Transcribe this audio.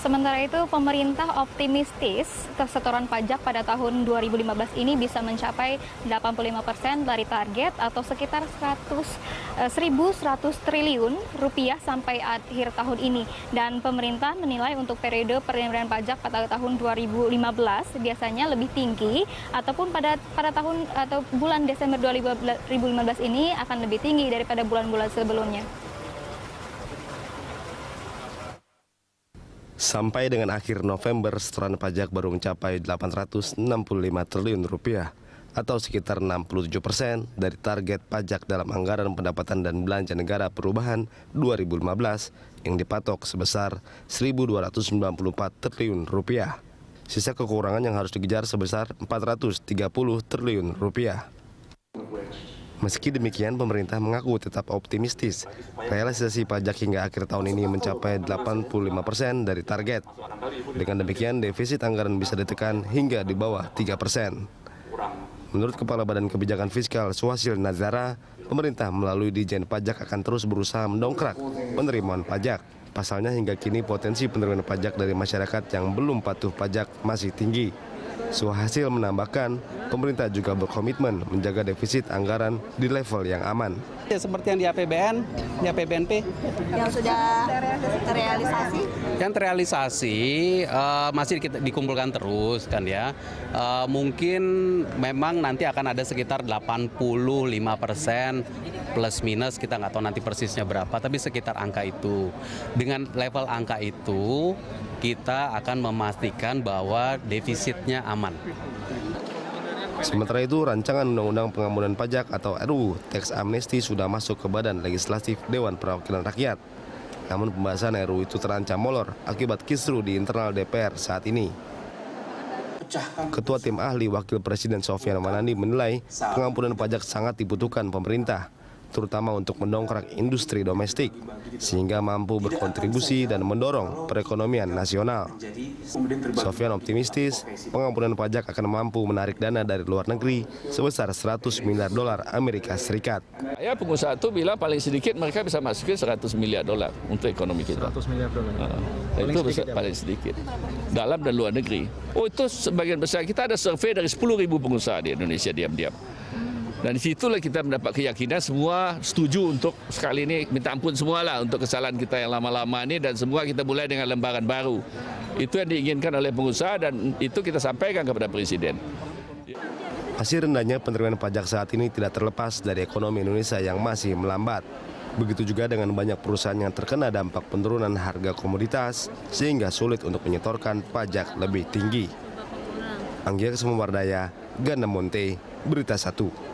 Sementara itu, pemerintah optimistis setoran pajak pada tahun 2015 ini bisa mencapai 85% dari target atau sekitar 1.100 triliun rupiah sampai akhir tahun ini. Dan pemerintah menilai untuk periode penerimaan pajak pada tahun 2015 biasanya lebih tinggi ataupun pada tahun atau bulan Desember 2015 ini akan lebih tinggi daripada bulan-bulan sebelumnya. Sampai dengan akhir November, setoran pajak baru mencapai 865 triliun rupiah atau sekitar 67% dari target pajak dalam anggaran pendapatan dan belanja negara perubahan 2015 yang dipatok sebesar 1.294 triliun rupiah. Sisa kekurangan yang harus dikejar sebesar 430 triliun rupiah. Meski demikian, pemerintah mengaku tetap optimistis realisasi pajak hingga akhir tahun ini mencapai 85% dari target. Dengan demikian, defisit anggaran bisa ditekan hingga di bawah 3%. Menurut Kepala Badan Kebijakan Fiskal Suhasil Nazara, pemerintah melalui Ditjen Pajak akan terus berusaha mendongkrak penerimaan pajak. Pasalnya hingga kini potensi penerimaan pajak dari masyarakat yang belum patuh pajak masih tinggi. Suhasil menambahkan, pemerintah juga berkomitmen menjaga defisit anggaran di level yang aman. Ya, seperti yang di APBN, di APBNP. Yang sudah terrealisasi? Yang terrealisasi masih dikumpulkan terus kan ya. Mungkin memang nanti akan ada sekitar 85% plus minus, kita nggak tahu nanti persisnya berapa, tapi sekitar angka itu. Dengan level angka itu, kita akan memastikan bahwa defisitnya aman. Sementara itu, rancangan Undang-Undang Pengampunan Pajak atau RUU Teks Amnesti sudah masuk ke Badan Legislatif Dewan Perwakilan Rakyat. Namun pembahasan RUU itu terancam molor akibat kisru di internal DPR saat ini. Ketua Tim Ahli Wakil Presiden Sofyan Manandi menilai pengampunan pajak sangat dibutuhkan pemerintah, terutama untuk mendongkrak industri domestik, sehingga mampu berkontribusi dan mendorong perekonomian nasional. Sofyan optimistis, pengampunan pajak akan mampu menarik dana dari luar negeri sebesar 100 miliar dolar Amerika Serikat. Ya, pengusaha itu bilang paling sedikit mereka bisa masukin 100 miliar dolar untuk ekonomi kita. 100 miliar dolar. Itu paling sedikit. Dalam dan luar negeri. Oh, itu sebagian besar. Kita ada survei dari 10.000 pengusaha di Indonesia diam-diam. Dan disitulah kita mendapat keyakinan semua setuju untuk sekali ini minta ampun semualah untuk kesalahan kita yang lama-lama ini, dan semua kita mulai dengan lembaran baru. Itu yang diinginkan oleh pengusaha dan itu kita sampaikan kepada Presiden. Masih rendahnya penerimaan pajak saat ini tidak terlepas dari ekonomi Indonesia yang masih melambat. Begitu juga dengan banyak perusahaan yang terkena dampak penurunan harga komoditas sehingga sulit untuk menyetorkan pajak lebih tinggi. Anggia Kesumawardaya, Gana Monte, Berita 1.